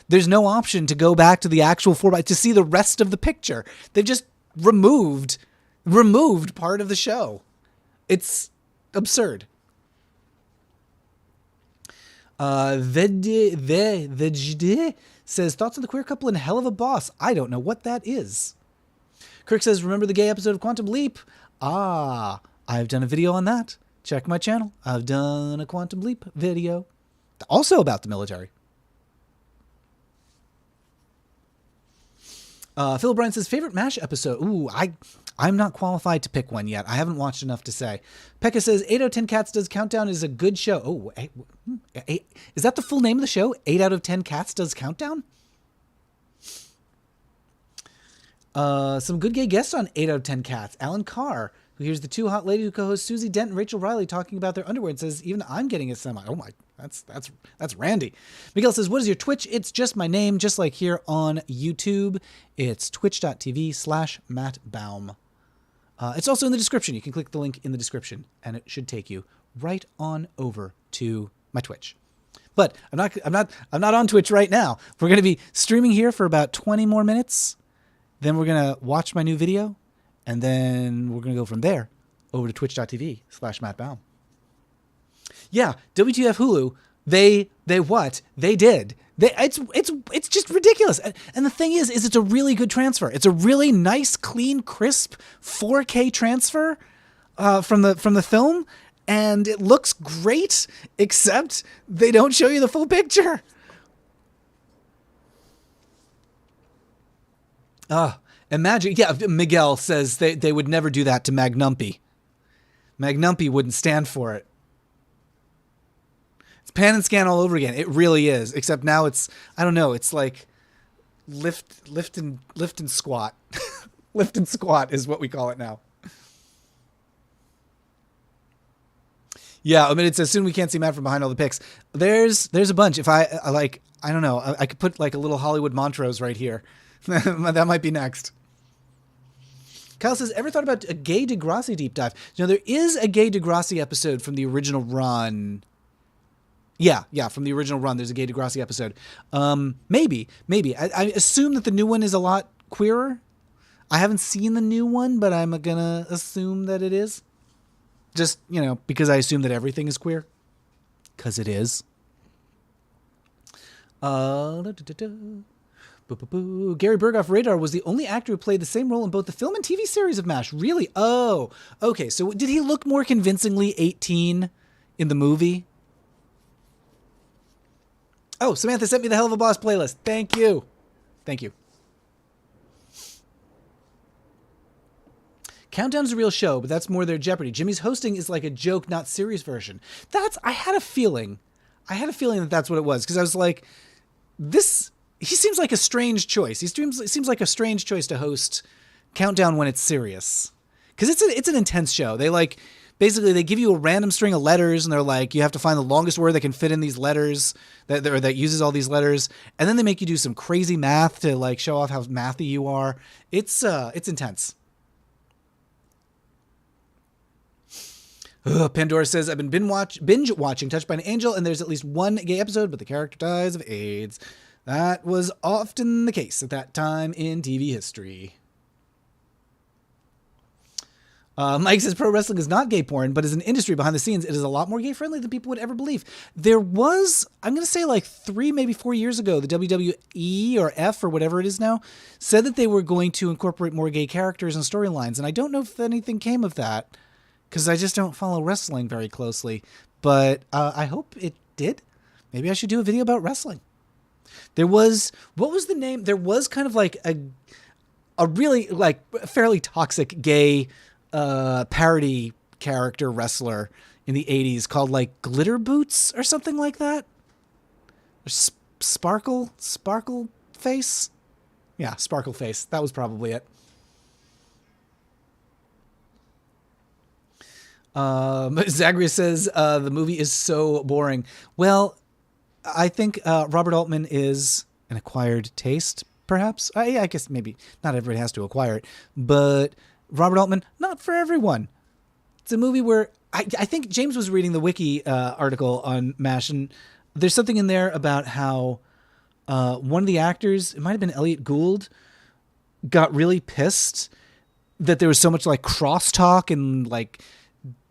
There's no option to go back to the actual 4:3 to see the rest of the picture. They've just removed part of the show. It's absurd. Vegde says, thoughts on the queer couple in Hell of a Boss? I don't know what that is. Kirk says, remember the gay episode of Quantum Leap? I've done a video on that. Check my channel. I've done a Quantum Leap video. Also about the military. Phil O'Brien says, favorite MASH episode? Ooh, I'm not qualified to pick one yet. I haven't watched enough to say. Pekka says, 8 out of 10 Cats Does Countdown is a good show. Oh, is that the full name of the show? 8 out of 10 Cats Does Countdown? Some good gay guests on 8 out of 10 Cats. Alan Carr, who hears the two hot ladies who co-host Susie Dent and Rachel Riley talking about their underwear and says, even I'm getting a semi. Oh my, that's Randy. Miguel says, what is your Twitch? It's just my name, just like here on YouTube. It's twitch.tv/Matt Baum. It's also in the description. You can click the link in the description and it should take you right on over to my Twitch. But I'm not on Twitch right now. We're going to be streaming here for about 20 more minutes. Then we're going to watch my new video. And then we're going to go from there over to twitch.tv/Matt Baum. Yeah, WTF Hulu, they what? They did. It's just ridiculous. And the thing is it's a really good transfer. It's a really nice, clean, crisp 4K transfer from the film. And it looks great, except they don't show you the full picture. Imagine, yeah, Miguel says they would never do that to Magnumpy. Magnumpy wouldn't stand for it. It's pan and scan all over again. It really is, except now it's, I don't know, it's like lift and squat. Lift and squat is what we call it now. Yeah, I mean, it's as soon we can't see Matt from behind all the pics. There's a bunch. If I don't know, I could put like a little Hollywood Montrose right here. That might be next. Kyle says, ever thought about a gay Degrassi deep dive? There is a gay Degrassi episode from the original run. Yeah, from the original run, there's a gay Degrassi episode. Maybe. I assume that the new one is a lot queerer. I haven't seen the new one, but I'm gonna assume that it is. Just, because I assume that everything is queer. Because it is. Gary Berghoff Radar was the only actor who played the same role in both the film and TV series of MASH. Really? Oh, okay. So did he look more convincingly 18 in the movie? Oh, Samantha sent me the Hell of a Boss playlist. Thank you. Countdown is a real show, but that's more their Jeopardy. Jimmy's hosting is like a joke, not serious version. I had a feeling that that's what it was. Because I was like, he seems like a strange choice. He seems like a strange choice to host Countdown when it's serious. Because it's an intense show. Basically they give you a random string of letters and they're like, you have to find the longest word that can fit in these letters that uses all these letters. And then they make you do some crazy math to show off how mathy you are. It's intense. Pandora says, I've been binge watching Touched by an Angel, and there's at least one gay episode, but the character dies of AIDS. That was often the case at that time in TV history. Mike says, pro wrestling is not gay porn, but as an industry behind the scenes, it is a lot more gay-friendly than people would ever believe. There was, I'm going to say 3, maybe 4 years ago, the WWE or F or whatever it is now, said that they were going to incorporate more gay characters and storylines, and I don't know if anything came of that. Because I just don't follow wrestling very closely. But I hope it did. Maybe I should do a video about wrestling. What was the name? There was kind of a really fairly toxic gay parody character wrestler in the 80s called Glitter Boots or something like that. Or Sparkle Face? Yeah, Sparkle Face. That was probably it. Zagreus says the movie is so boring. Well, I think Robert Altman is an acquired taste, perhaps. I guess maybe not everybody has to acquire it, but Robert Altman, not for everyone. It's a movie where I think James was reading the wiki article on MASH, and there's something in there about how one of the actors, it might have been Elliot Gould, got really pissed that there was so much crosstalk and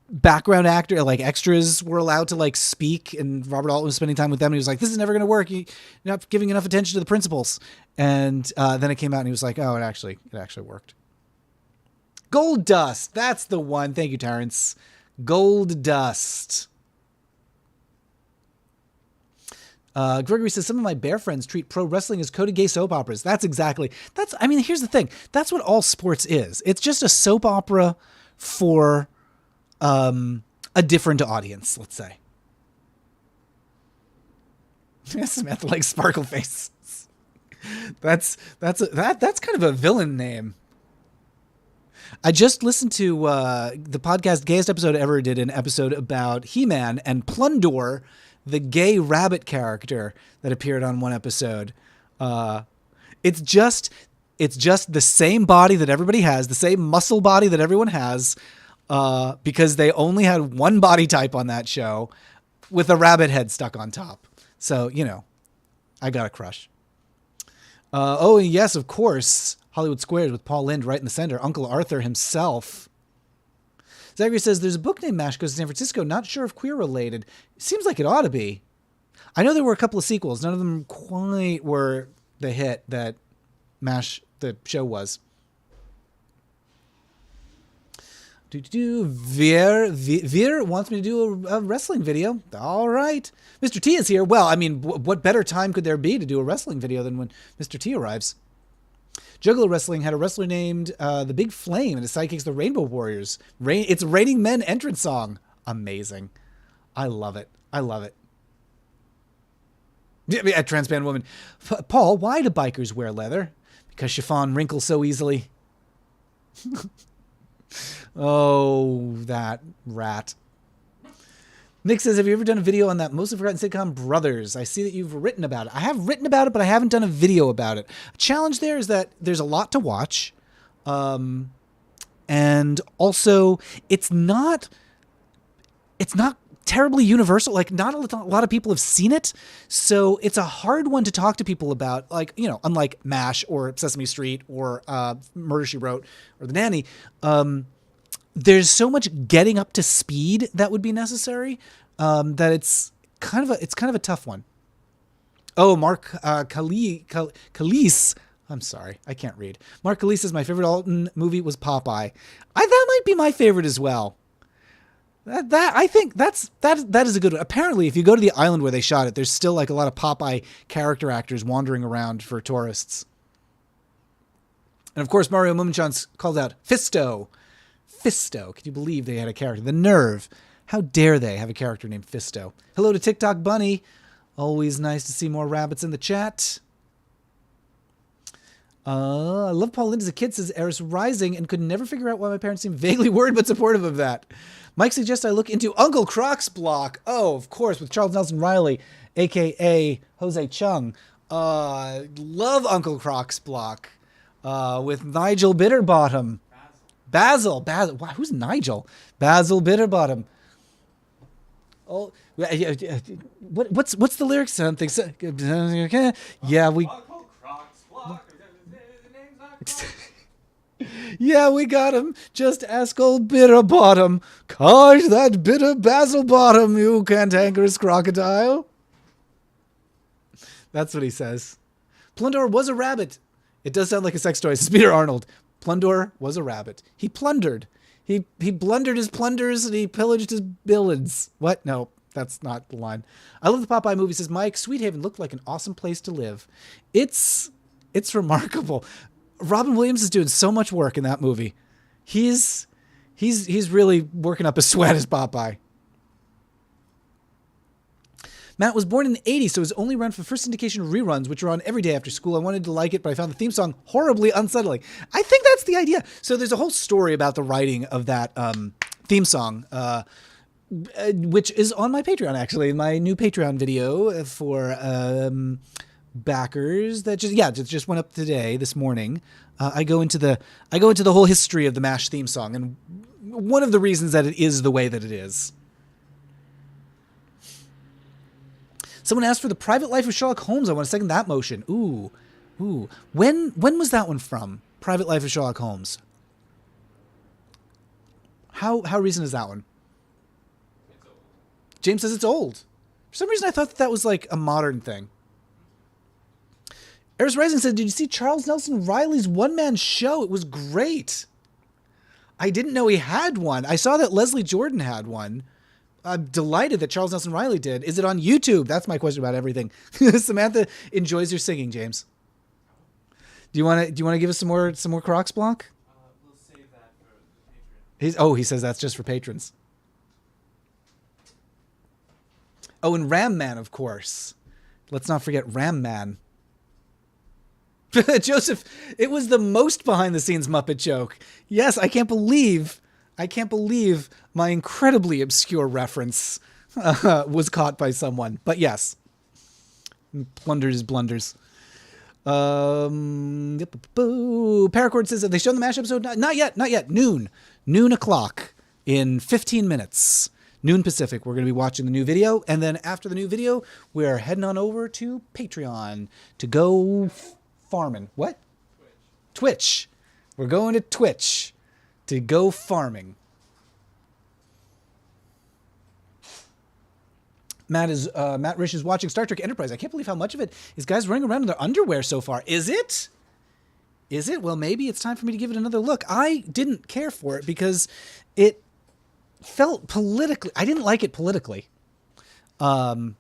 background actor, extras were allowed to speak, and Robert Altman was spending time with them, and he was like, this is never going to work. You're not giving enough attention to the principals. And then it came out and he was like, oh, it actually worked. Gold Dust. That's the one. Thank you, Terrence. Gold Dust. Gregory says, some of my bear friends treat pro wrestling as coded gay soap operas. Here's the thing. That's what all sports is. It's just a soap opera for a different audience, let's say. Samantha likes Sparkle Face. That's kind of a villain name. I just listened to the podcast Gayest Episode Ever did an episode about He-Man and Plundor, the gay rabbit character that appeared on one episode. It's just the same body that everybody has, the same muscle body that everyone has, because they only had one body type on that show with a rabbit head stuck on top. So, I got a crush. Oh, yes, of course. Hollywood Squares with Paul Lynde right in the center. Uncle Arthur himself. Zachary says, there's a book named MASH Goes to San Francisco. Not sure if queer related. Seems like it ought to be. I know there were a couple of sequels. None of them quite were the hit that MASH, the show, was. Veer wants me to do a wrestling video. All right. Mr. T is here. Well, I mean, what better time could there be to do a wrestling video than when Mr. T arrives? Juggalo Wrestling had a wrestler named the Big Flame, and his sidekicks, the Rainbow Warriors. It's a Raining Men entrance song. Amazing. I love it. I love it. A trans band woman. Paul, why do bikers wear leather? Because chiffon wrinkles so easily. Oh, that rat. Nick says, have you ever done a video on that mostly forgotten sitcom Brothers? I see that you've written about it. I have written about it, but I haven't done a video about it. A challenge there is that there's a lot to watch. And also, it's not terribly universal. Like, not a lot of people have seen it. So it's a hard one to talk to people about. Like, unlike MASH or Sesame Street or Murder, She Wrote or The Nanny. There's so much getting up to speed that would be necessary that it's kind of a tough one. Oh, Mark Calise. I'm sorry, I can't read. Mark Calise says my favorite Alton movie was Popeye. That might be my favorite as well. I think that is a good one. Apparently, if you go to the island where they shot it, there's still like a lot of Popeye character actors wandering around for tourists. And of course, Mario Mumchan's called out Fisto. Fisto. Can you believe they had a character? The nerve. How dare they have a character named Fisto? Hello to TikTok Bunny. Always nice to see more rabbits in the chat. I love Paul Lynde as a kid, says Eris Rising, and could never figure out why my parents seemed vaguely worried but supportive of that. Mike suggests I look into Uncle Croc's blog. Oh, of course, with Charles Nelson Riley, a.k.a. Jose Chung. Love Uncle Croc's blog with Nigel Bitterbottom. Basil. Wow, who's Nigel? Basil Bitterbottom. Oh, what's the lyrics? Something. Yeah, we. Yeah, we got him. Just ask old Bitterbottom. Gosh, that bitter Basil Bottom, you cantankerous crocodile. That's what he says. Plundor was a rabbit. It does sound like a sex toy. Peter Arnold. Plundor was a rabbit. He plundered. He blundered his plunders and he pillaged his billions. What? No, that's not the line. I love the Popeye movie, says Mike. Sweet Haven looked like an awesome place to live. It's remarkable. Robin Williams is doing so much work in that movie. He's really working up a sweat as Popeye. Matt was born in the 80s, so it was only run for first syndication reruns, which were on every day after school. I wanted to like it, but I found the theme song horribly unsettling. I think that's the idea. So there's a whole story about the writing of that theme song, which is on my Patreon, actually, my new Patreon video for backers that just went up today, this morning. I go into the whole history of the MASH theme song, and one of the reasons that it is the way that it is. Someone asked for The Private Life of Sherlock Holmes. I want to second that motion. Ooh. When was that one from? Private Life of Sherlock Holmes. How recent is that one? It's old. James says it's old. For some reason, I thought that was like a modern thing. Eris Rising said, did you see Charles Nelson Riley's one-man show? It was great. I didn't know he had one. I saw that Leslie Jordan had one. I'm delighted that Charles Nelson Riley did. Is it on YouTube? That's my question about everything. Samantha enjoys your singing, James. Do you want to give us some more Crocs block? We'll save that for the Patreon. He says that's just for patrons. Oh, and Ram Man, of course. Let's not forget Ram Man. Joseph, it was the most behind the scenes Muppet joke. Yes, I can't believe my incredibly obscure reference was caught by someone. But yes, blunders. Paracord says, have they shown the MASH episode? Not yet. Noon o'clock in 15 minutes. Noon Pacific. We're going to be watching the new video. And then after the new video, we're heading on over to Patreon to go farming. What? Twitch. We're going to Twitch to go farming. Matt Rich is watching Star Trek Enterprise. I can't believe how much of it is guys running around in their underwear so far. Is it? Well, maybe it's time for me to give it another look. I didn't care for it because it felt politically. I didn't like it politically. So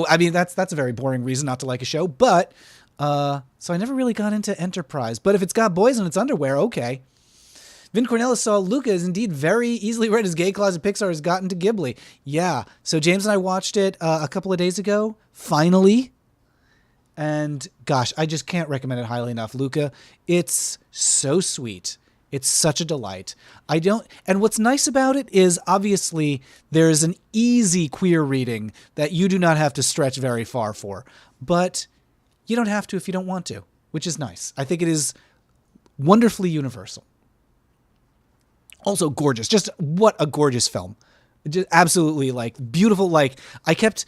I mean that's a very boring reason not to like a show. But so I never really got into Enterprise. But if it's got boys in its underwear, okay. Vin Cornelis saw Luca is indeed very easily read as gay closet Pixar has gotten to Ghibli. Yeah. So James and I watched it a couple of days ago, finally. And gosh, I just can't recommend it highly enough. Luca, it's so sweet. It's such a delight. And what's nice about it is obviously there's an easy queer reading that you do not have to stretch very far for, but you don't have to if you don't want to, which is nice. I think it is wonderfully universal. Also gorgeous. Just what a gorgeous film. Just absolutely like beautiful. Like I kept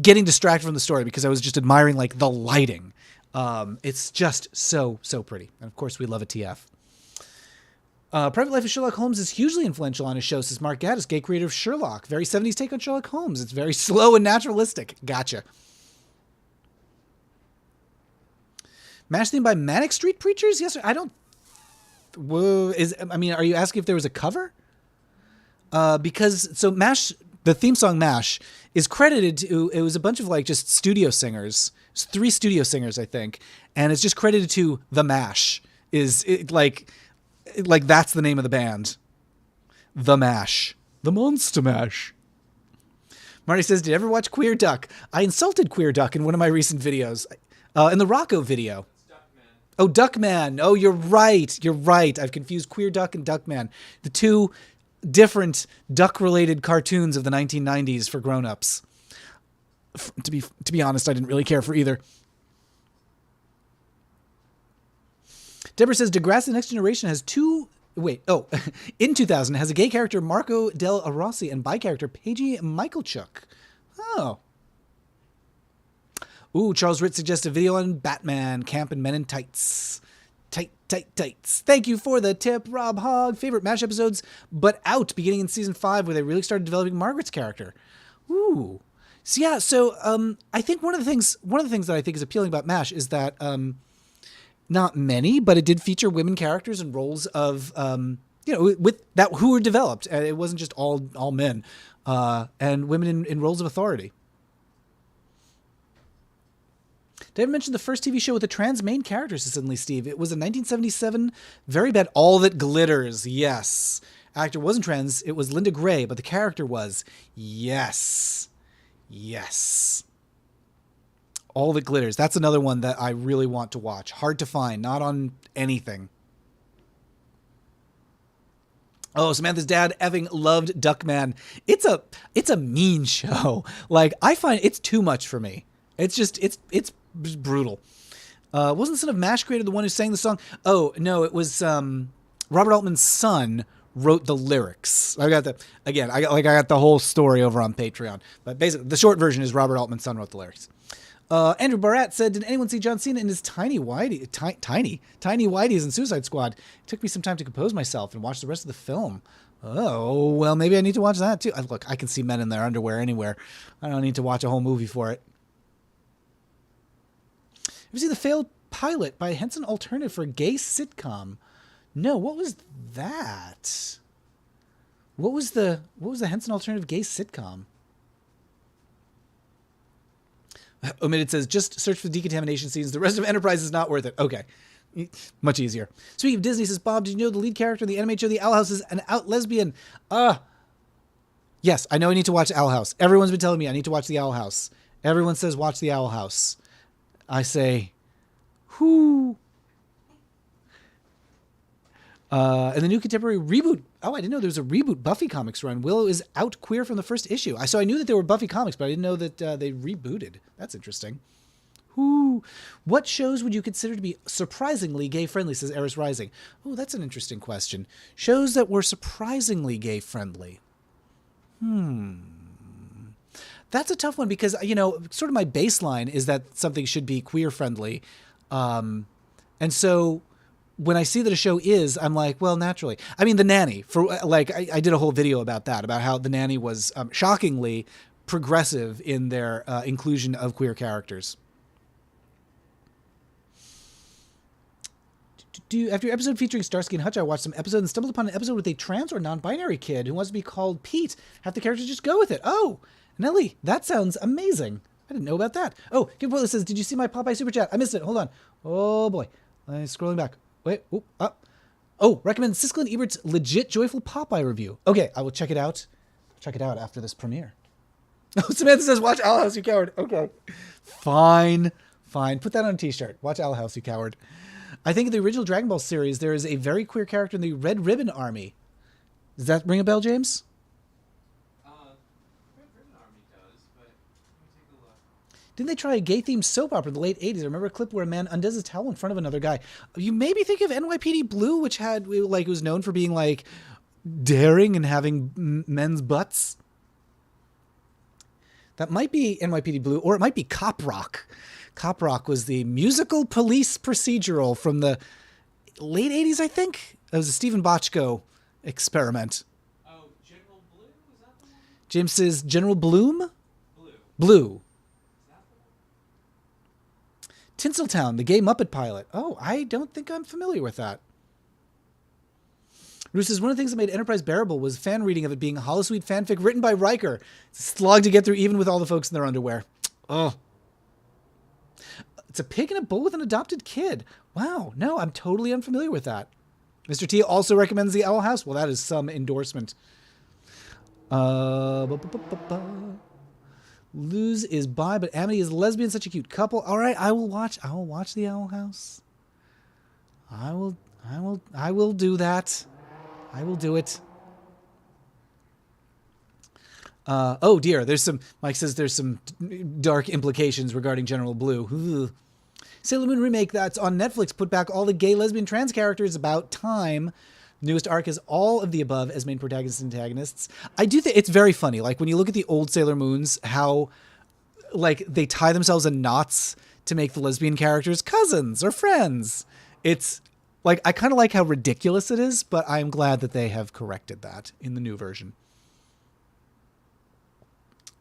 getting distracted from the story because I was just admiring like the lighting. It's just so pretty. And of course we love a TF. Private Life of Sherlock Holmes is hugely influential on his show, says Mark Gaddis, gay creator of Sherlock. Very 70s take on Sherlock Holmes. It's very slow and naturalistic. Gotcha. MASH theme by Manic Street Preachers? Yes, I don't. Whoa, are you asking if there was a cover? Because MASH, the theme song MASH, is credited to, it was a bunch of like just studio singers. It's 3 studio singers, I think. And it's just credited to The MASH. Like that's the name of the band. The MASH. The Monster Mash. Marty says, did you ever watch Queer Duck? I insulted Queer Duck in one of my recent videos. In the Rocco video. Oh, Duckman. Oh, you're right. I've confused Queer Duck and Duckman. The 2 different duck-related cartoons of the 1990s for grown-ups. To be honest, I didn't really care for either. Deborah says Degrassi The Next Generation has in 2000 has a gay character Marco Del Rossi and bi character Paige Michalchuk. Oh. Ooh, Charles Ritt suggests a video on Batman, Camp and Men in Tights. Tights. Thank you for the tip, Rob Hogg. Favorite MASH episodes, but out beginning in season 5 where they really started developing Margaret's character. Ooh. So I think one of the things that I think is appealing about MASH is that not many, but it did feature women characters and roles of with that who were developed. It wasn't just all men and women in roles of authority. Did I mention the first TV show with a trans main character, suddenly, Steve? It was a 1977 Very Bad All That Glitters. Yes. Actor wasn't trans. It was Linda Gray, but the character was. Yes. All That Glitters. That's another one that I really want to watch. Hard to find. Not on anything. Oh, Samantha's dad effing loved Duckman. It's a mean show. Like, I find it's too much for me. It's brutal. Wasn't Son of MASH created the one who sang the song? Oh, no, it was Robert Altman's son wrote the lyrics. I got the whole story over on Patreon. But basically, the short version is Robert Altman's son wrote the lyrics. Andrew Barat said, did anyone see John Cena in his tiny whiteies in Suicide Squad? It took me some time to compose myself and watch the rest of the film. Oh, well, maybe I need to watch that too. Look, I can see men in their underwear anywhere. I don't need to watch a whole movie for it. Have you seen the failed pilot by Henson Alternative for a gay sitcom? No, what was that? What was the Henson Alternative gay sitcom? Omitted says, just search for decontamination scenes. The rest of Enterprise is not worth it. Okay. Much easier. Speaking of Disney, says Bob, did you know the lead character in the animated show The Owl House is an out lesbian? Yes, I know I need to watch Owl House. Everyone's been telling me I need to watch The Owl House. Everyone says watch The Owl House. I say, whoo. And the new contemporary reboot. Oh, I didn't know there was a reboot Buffy comics run. Willow is out queer from the first issue. So I knew that there were Buffy comics, but I didn't know that they rebooted. That's interesting. Whoo. What shows would you consider to be surprisingly gay-friendly, says Eris Rising. Oh, that's an interesting question. Shows that were surprisingly gay-friendly. That's a tough one because, sort of my baseline is that something should be queer-friendly. And so when I see that a show is, I'm like, well, naturally. I mean, The Nanny, I did a whole video about that, about how The Nanny was shockingly progressive in their inclusion of queer characters. After your episode featuring Starsky and Hutch, I watched some episodes and stumbled upon an episode with a trans or non-binary kid who wants to be called Pete. Have the characters just go with it. Oh, Nelly, that sounds amazing. I didn't know about that. Oh, Kim Boyle says, did you see my Popeye Super Chat? I missed it. Hold on. Oh, boy. I'm scrolling back. Wait. Up. Oh, recommend Siskel and Ebert's legit joyful Popeye review. Okay, I will check it out. Check it out after this premiere. Oh, Samantha says, watch Owl House, you coward. Okay. Fine. Put that on a t-shirt. Watch Owl House, you coward. I think in the original Dragon Ball series, there is a very queer character in the Red Ribbon Army. Does that ring a bell, James? Red Ribbon Army does, but let me take a look. Didn't they try a gay-themed soap opera in the late 80s? I remember a clip where a man undoes his towel in front of another guy. You maybe think of NYPD Blue, which had, it was known for being, daring and having men's butts. That might be NYPD Blue, or it might be Cop Rock. Cop Rock was the musical police procedural from the late 80s, I think. It was a Stephen Bochco experiment. Oh, General Blue? Is that the one? James says General Bloom? Blue. Blue. Is that the one? Tinseltown, the gay Muppet pilot. Oh, I don't think I'm familiar with that. Bruce says, one of the things that made Enterprise bearable was fan reading of it being a holosuite fanfic written by Riker. It's a slog to get through even with all the folks in their underwear. Oh. It's a pig in a bowl with an adopted kid. Wow. No, I'm totally unfamiliar with that. Mr. T also recommends the Owl House. Well, that is some endorsement. Luz is bi, but Amity is lesbian. Such a cute couple. All right, I will watch the Owl House. I will do that. I will do it. Oh dear, Mike says there's some dark implications regarding General Blue. Ugh. Sailor Moon remake that's on Netflix put back all the gay, lesbian, trans characters. About time. Newest arc is all of the above as main protagonists and antagonists. I do think it's very funny. When you look at the old Sailor Moons, how they tie themselves in knots to make the lesbian characters cousins or friends. It's I kind of like how ridiculous it is, but I'm glad that they have corrected that in the new version.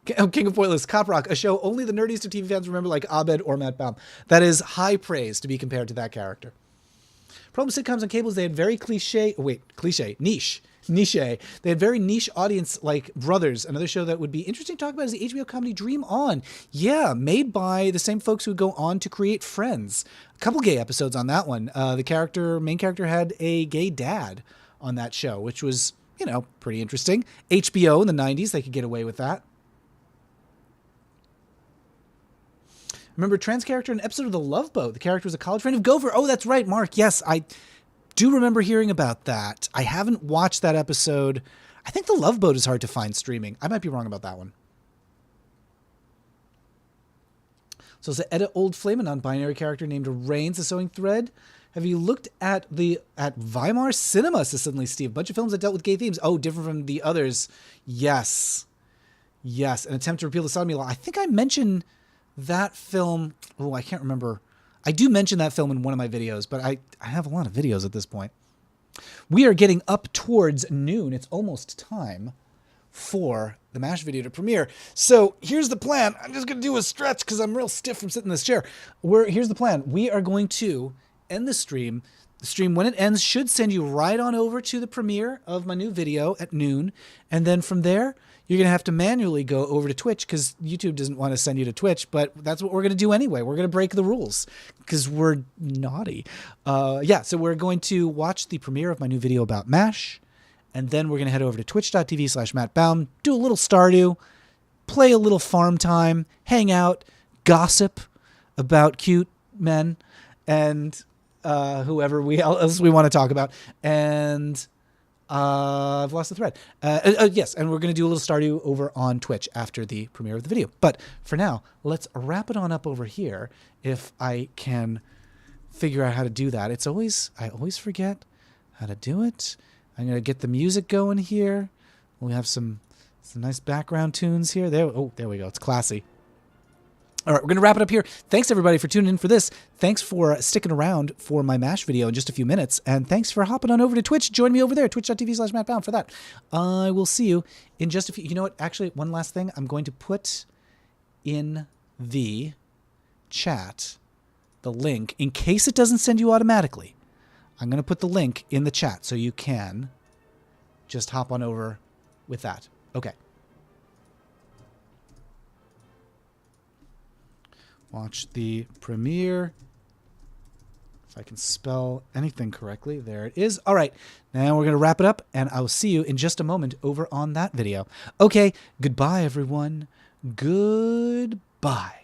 King of Pointless, Cop Rock, a show only the nerdiest of TV fans remember, like Abed or Matt Baum. That is high praise to be compared to that character. Problem with sitcoms on cable is they had very niche. They had very niche audience like Brothers, another show that would be interesting to talk about is the HBO comedy Dream On. Yeah, made by the same folks who go on to create Friends. A couple gay episodes on that one. The main character had a gay dad on that show, which was, pretty interesting. HBO in the 90s, they could get away with that. Remember a trans character in an episode of The Love Boat. The character was a college friend of Gopher. Oh, that's right, Mark. Yes, I do remember hearing about that. I haven't watched that episode. I think The Love Boat is hard to find streaming. I might be wrong about that one. So it's an Edda Old Flame, a non-binary character named Rains, a sewing thread. Have you looked at Weimar Cinema, says suddenly Steve. A bunch of films that dealt with gay themes. Oh, different from the others. Yes. An attempt to repeal the sodomy law. I think I mentioned that film. Oh, I can't remember. I do mention that film in one of my videos, but I have a lot of videos at this point. We are getting up towards noon. It's almost time for the MASH video to premiere. So here's the plan. I'm just going to do a stretch because I'm real stiff from sitting in this chair. Here's the plan. We are going to end the stream. The stream, when it ends, should send you right on over to the premiere of my new video at noon. And then from there, you're going to have to manually go over to Twitch because YouTube doesn't want to send you to Twitch, but that's what we're going to do anyway. We're going to break the rules because we're naughty. So we're going to watch the premiere of my new video about MASH, and then we're going to head over to twitch.tv/MattBaum, do a little Stardew, play a little farm time, hang out, gossip about cute men and whoever else we want to talk about. And I've lost the thread. Yes, and we're going to do a little Stardew over on Twitch after the premiere of the video. But for now, let's wrap it on up over here if I can figure out how to do that. I always forget how to do it. I'm going to get the music going here. We have some nice background tunes here. There we go. It's classy. All right, we're going to wrap it up here. Thanks, everybody, for tuning in for this. Thanks for sticking around for my MASH video in just a few minutes. And thanks for hopping on over to Twitch. Join me over there, twitch.tv/MattBound for that. I will see you in just a few... You know what? Actually, one last thing. I'm going to put in the chat the link, in case it doesn't send you automatically. I'm going to put the link in the chat so you can just hop on over with that. Okay. Watch the premiere. If I can spell anything correctly. There it is. All right. Now we're going to wrap it up, and I will see you in just a moment over on that video. Okay. Goodbye, everyone. Goodbye.